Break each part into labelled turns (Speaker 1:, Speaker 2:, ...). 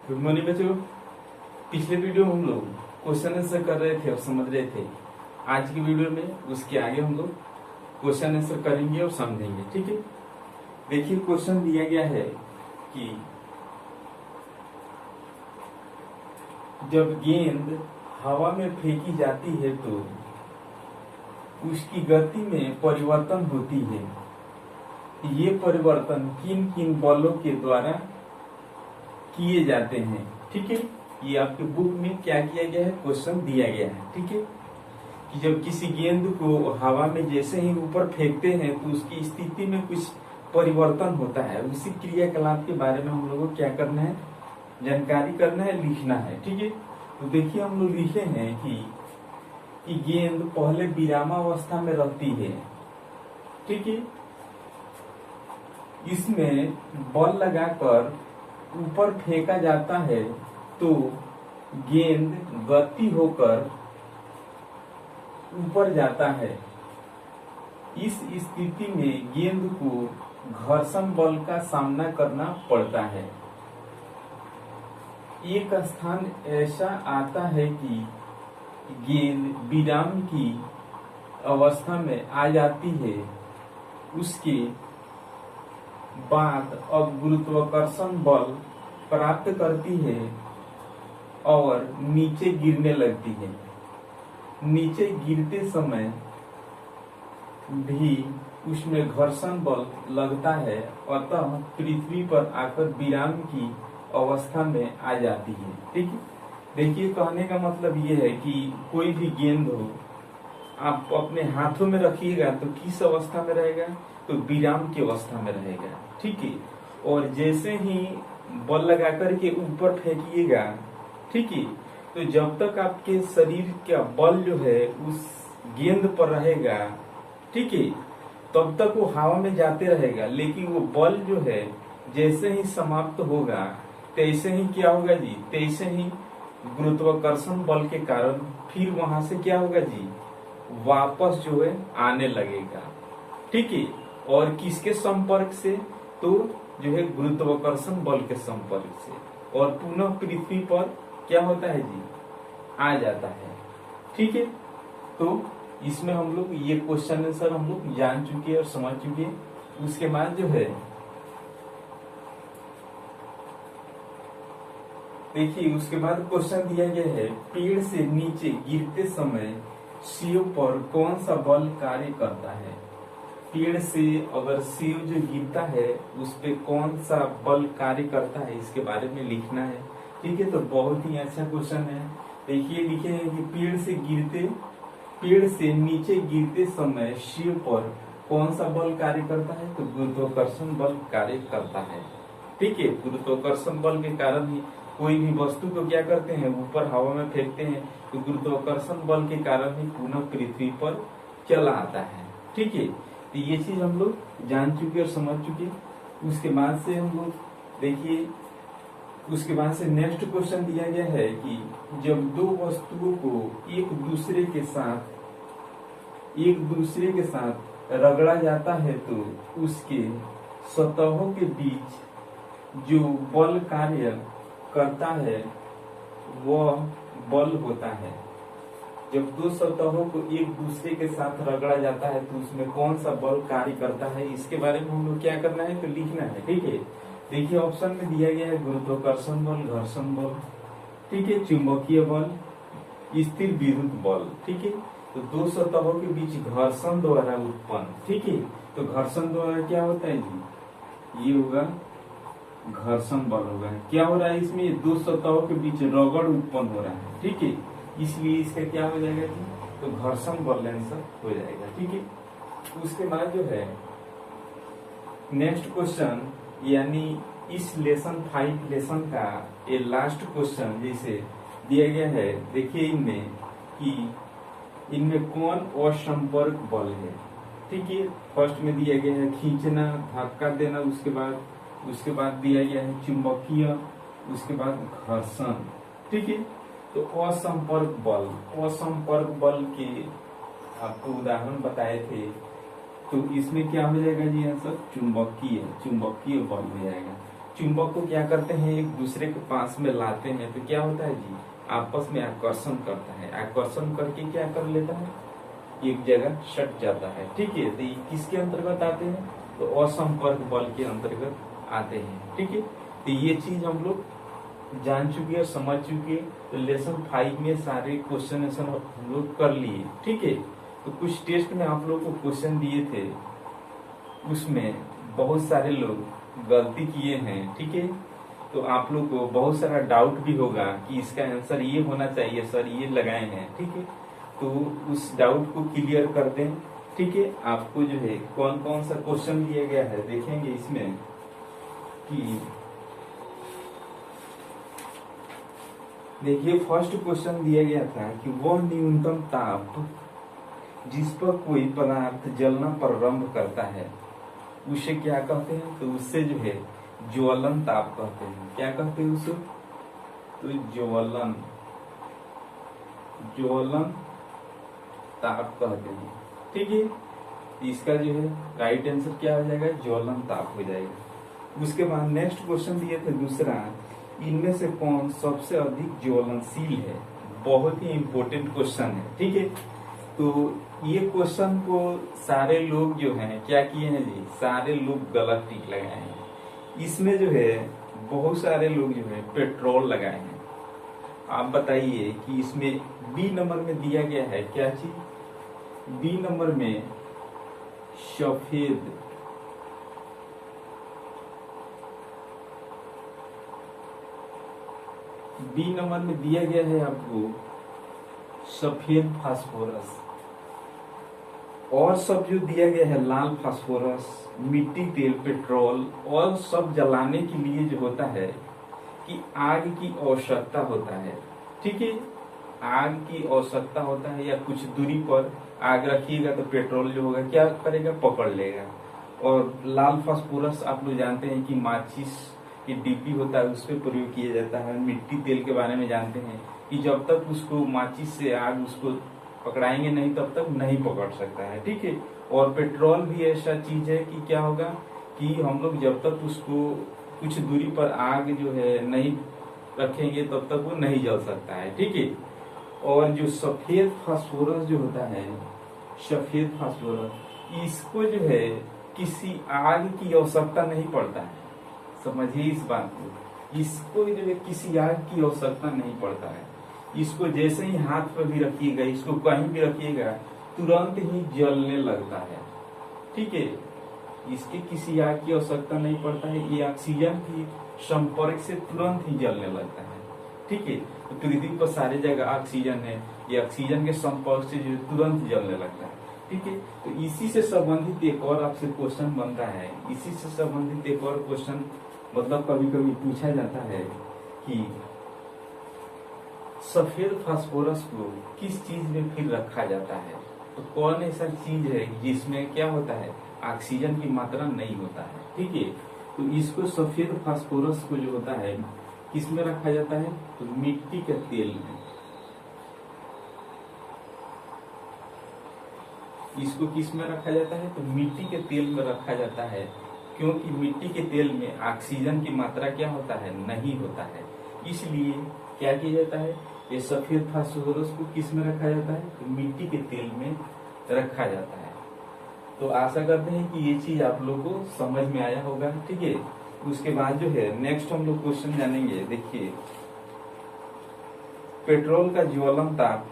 Speaker 1: Good morning बच्चों। पिछले video में हम लोग क्वेश्चन आंसर कर रहे थे और समझ रहे थे। आज की वीडियो में उसके आगे हम लोग क्वेश्चन आंसर करेंगे और समझेंगे। ठीक है, देखिए क्वेश्चन दिया गया है कि जब गेंद हवा में फेंकी जाती है तो उसकी गति में परिवर्तन होती है। ये परिवर्तन किन किन बलों के द्वारा किए जाते हैं। ठीक है, ये आपके बुक में क्या किया गया है, क्वेश्चन दिया गया है। ठीक है, कि जब किसी गेंद को हवा में जैसे ही ऊपर फेंकते हैं तो उसकी स्थिति में कुछ परिवर्तन होता है। उसी क्रियाकलाप के बारे में हम लोगों को क्या करना है, जानकारी करना है, लिखना है। ठीक है, तो देखिए हम लोग लिखे हैं कि गेंद पहले विरामावस्था में रहती है। ठीक है, इसमें बल लगाकर ऊपर फेंका जाता है तो गेंद गति होकर ऊपर जाता है। इस स्थिति में गेंद को घर्षण बल का सामना करना पड़ता है। एक स्थान ऐसा आता है कि गेंद विराम की अवस्था में आ जाती है। उसके बाद अब गुरुत्वाकर्षण बल प्राप्त करती है और नीचे गिरने लगती है। नीचे गिरते समय भी उसमें घर्षण बल लगता है, अतः पृथ्वी पर आकर विराम की अवस्था में आ जाती है। ठीक है, देखिए कहने का मतलब ये है कि कोई भी गेंद हो, आप अपने हाथों में रखिएगा तो किस अवस्था में रहेगा, तो विराम की अवस्था में रहेगा। ठीक है, और जैसे ही बल लगाकर के ऊपर फेंकिएगा, ठीक है, तो जब तक आपके शरीर का बल जो है उस गेंद पर रहेगा, ठीक है, तब तक वो हवा में जाते रहेगा। लेकिन वो बल जो है जैसे ही समाप्त होगा तैसे ही क्या होगा जी, तैसे ही गुरुत्वाकर्षण बल के कारण फिर वहां से क्या होगा जी, वापस जो है आने लगेगा। ठीक है, और किसके संपर्क से, तो जो है गुरुत्वाकर्षण बल के संपर्क से, और पुनः पृथ्वी पर क्या होता है जी, आ जाता है। ठीक है, तो इसमें हम लोग ये क्वेश्चन आंसर हम लोग जान चुके और समझ चुके। उसके बाद जो है देखिए, उसके बाद क्वेश्चन दिया गया है, पेड़ से नीचे गिरते समय सेव पर कौन सा बल कार्य करता है। पेड़ से अगर सेव जो गिरता है उस पे कौन सा बल कार्य करता है, इसके बारे में लिखना है। ठीक है, तो बहुत ही अच्छा क्वेश्चन है। देखिए लिखे हैं कि पेड़ से नीचे गिरते समय सेव पर कौन सा बल कार्य करता है, तो गुरुत्वाकर्षण बल कार्य करता है। ठीक है, गुरुत्वाकर्षण बल के कारण ही कोई भी वस्तु को क्या करते हैं, ऊपर हवा में फेंकते हैं, तो गुरुत्वाकर्षण बल के कारण ही पुनः पृथ्वी पर चला आता है। ठीक है, तो ये चीज हम लोग जान चुके और समझ चुके। उसके बाद से हम लोग देखिए, उसके बाद से नेक्स्ट क्वेश्चन दिया गया है कि जब दो वस्तुओं को एक दूसरे के साथ रगड़ा जाता है तो उसके सतहों के बीच जो बल कार्य करता है वह बल होता है। जब दो सतहों को एक दूसरे के साथ रगड़ा जाता है तो उसमें कौन सा बल कार्य करता है, इसके बारे में हम लोग क्या करना है, तो लिखना है। ठीक है, देखिए ऑप्शन में दिया गया है गुरुत्वाकर्षण बल, घर्षण बल, ठीक है, चुंबकीय बल, स्थिर विद्युत बल। ठीक है, तो दो सतहों के बीच घर्षण द्वारा उत्पन्न, ठीक है, तो घर्षण द्वारा क्या होता है जी, ये होगा घर्षण बल होगा। क्या हो रहा है इसमें, दो सतहों के बीच रगड़ उत्पन्न हो रहा है। ठीक है, इसलिए इसका क्या हो जाएगा जी, तो घर्षण बल आंसर हो जाएगा। ठीक है, उसके बाद जो है नेक्स्ट क्वेश्चन, यानी इस लेसन 5 लेसन का ये लास्ट क्वेश्चन जैसे दिया गया है। देखिए इनमें कि इनमें कौन असंपर्क बल है। ठीक है, फर्स्ट में दिया गया है खींचना, धक्का देना, उसके बाद दिया गया है चुंबकीय, उसके बाद घर्षण। ठीक है, तो असंपर्क बल के आपको उदाहरण बताए थे, तो इसमें क्या हो जाएगा जी आंसर, चुंबकीय बल हो जाएगा। चुंबक को क्या करते हैं, एक दूसरे के पास में लाते हैं तो क्या होता है जी, आपस में आकर्षण करता है, आकर्षण करके क्या कर लेता है, एक जगह सट जाता है। ठीक है, तो ये किसके अंतर्गत आते हैं, तो असंपर्क बल के अंतर्गत आते हैं। ठीक है, तो ये चीज हम लोग जान चुके और समझ चुके। तो लेसन 5 में सारे क्वेश्चन हम लोग कर लिए। ठीक है, तो कुछ टेस्ट में आप लोग को क्वेश्चन दिए थे, उसमें बहुत सारे लोग गलती किए हैं। ठीक है, तो आप लोग को बहुत सारा डाउट भी होगा कि इसका आंसर ये होना चाहिए सर, ये लगाए हैं। ठीक है, तो उस डाउट को क्लियर कर दें। ठीक है, आपको जो है कौन कौन सा क्वेश्चन दिया गया है देखेंगे इसमें कि देखिए फर्स्ट क्वेश्चन दिया गया था कि वह न्यूनतम ताप जिस पर कोई पदार्थ जलना प्रारंभ करता है उसे क्या कहते हैं, तो उससे जो है ज्वलन ताप कहते हैं। क्या कहते हैं उसे, तो ज्वलन ताप कहते हैं। ठीक है, इसका जो है राइट आंसर क्या हो जाएगा, ज्वलन ताप हो जाएगा। उसके बाद नेक्स्ट क्वेश्चन दिए थे दूसरा, इनमें से कौन सबसे अधिक ज्वलनशील है। बहुत ही इंपॉर्टेंट क्वेश्चन है। ठीक है, तो ये क्वेश्चन को सारे लोग जो हैं क्या किए हैं जी, सारे लोग गलत टिक लगाए हैं। इसमें जो है बहुत सारे लोग जो है पेट्रोल लगाए हैं। आप बताइए कि इसमें बी नंबर में दिया गया है क्या चीज, बी नंबर में सफेद, बी नंबर में दिया गया है आपको सफेद फास्फोरस, और सब जो दिया गया है लाल फास्फोरस, मिट्टी तेल, पेट्रोल, और सब जलाने के लिए जो होता है कि आग की आवश्यकता होता है। ठीक है, आग की आवश्यकता होता है या कुछ दूरी पर आग रखिएगा तो पेट्रोल जो होगा क्या करेगा, पकड़ लेगा। और लाल फास्फोरस आप लोग जानते हैं कि माचिस की डिब्बी होता है उस पर प्रयोग किया जाता है। मिट्टी तेल के बारे में जानते हैं कि जब तक उसको माचिस से आग उसको पकड़ाएंगे नहीं तब तक नहीं पकड़ सकता है। ठीक है, और पेट्रोल भी ऐसा चीज है कि क्या होगा कि हम लोग जब तक उसको कुछ दूरी पर आग जो है नहीं रखेंगे तब तक वो नहीं जल सकता है। ठीक है, और जो सफेद फास्फोरस जो होता है, सफेद फास्फोरस, इसको जो है किसी आग की आवश्यकता नहीं पड़ता है। समझिए इस बात को, इसको जो है किसी आग की आवश्यकता नहीं पड़ता है। इसको जैसे ही हाथ पर भी रखिएगा, इसको कहीं भी रखिएगा, तुरंत ही जलने लगता है। ठीक है, इसके किसी आग की आवश्यकता नहीं पड़ता है, ये ऑक्सीजन की संपर्क से तुरंत ही जलने लगता है। ठीक है, तो पृथ्वी पर सारी जगह ऑक्सीजन है, ये ऑक्सीजन के संपर्क से जो तुरंत जलने लगता है। ठीक है, तो इसी से संबंधित एक और आपसे क्वेश्चन बनता है, इसी से संबंधित एक और क्वेश्चन मतलब कभी कभी पूछा जाता है कि सफेद फास्फोरस को किस चीज में फिर रखा जाता है, तो कौन ऐसा चीज है जिसमें क्या होता है, ऑक्सीजन की मात्रा नहीं होता है। ठीक है, तो इसको सफेद फास्फोरस को जो होता है किस में रखा जाता है, तो मिट्टी के तेल में। इसको किस में रखा जाता है, तो मिट्टी के तेल में रखा जाता है, क्योंकि मिट्टी के तेल में ऑक्सीजन की मात्रा क्या होता है, नहीं होता है। इसलिए क्या किया जाता है, ये सफेद फास्फोरस को किस में रखा जाता है, तो मिट्टी के तेल में रखा जाता है। तो आशा करते हैं कि ये चीज आप लोगों को समझ में आया होगा। ठीक है, उसके बाद जो है नेक्स्ट हम लोग क्वेश्चन जानेंगे। देखिए, पेट्रोल का ज्वलन ताप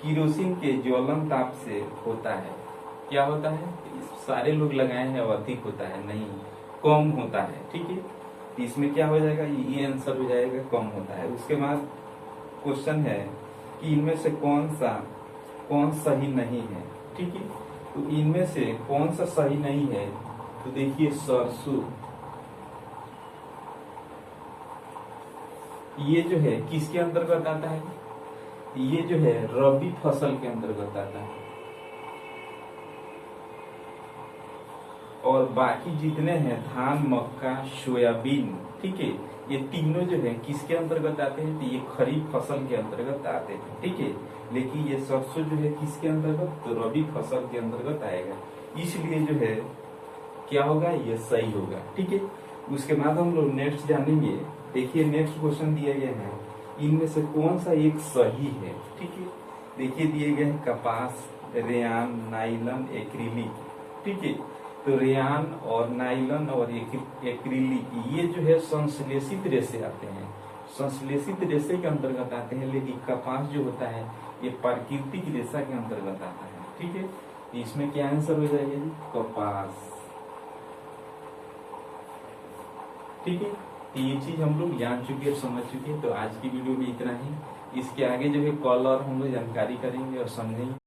Speaker 1: किरोसिन के ज्वलन ताप से होता है, क्या होता है, सारे लोग लगाए हैं अधिक होता है, नहीं कम होता है। ठीक है, इसमें क्या हो जाएगा, ये आंसर हो जाएगा कम होता है। उसके बाद क्वेश्चन है कि इनमें से कौन सही नहीं है। ठीक है, तो इनमें से कौन सा सही नहीं है, तो देखिए सरसों, ये जो है किसके अंतर्गत आता है, ये जो है रबी फसल के अंतर्गत आता है। और बाकी जितने हैं धान, मक्का, सोयाबीन, ठीक है, ये तीनों जो है किसके अंतर्गत आते हैं, तो ये खरीफ फसल के अंतर्गत आते हैं। ठीक है, लेकिन ये सरसों जो है किसके अंतर्गत, तो रबी फसल के अंतर्गत आएगा। इसलिए जो है क्या होगा, ये सही होगा। ठीक है, उसके बाद हम लोग नेक्स्ट जानेंगे। देखिए नेक्स्ट क्वेश्चन दिया गया है, इनमें से कौन सा एक सही है। ठीक है, देखिए दिए गए हैं कपास, रेयान, नाइलन, एक्रिलिक। ठीक है, तो रेयान और नाइलन और एक्रिलिक ये जो है संश्लेषित रेशे आते हैं, संश्लेषित रेशे के अंतर्गत आते हैं, लेकिन कपास जो होता है ये प्राकृतिक रेशा के अंतर्गत आता है। ठीक है, इसमें क्या आंसर हो जाएगा जी, कपास। ठीक है, तो ये चीज हम लोग जान चुके और समझ चुके हैं। तो आज की वीडियो में इतना ही। इसके आगे जो है कल और हम लोग जानकारी करेंगे और समझेंगे।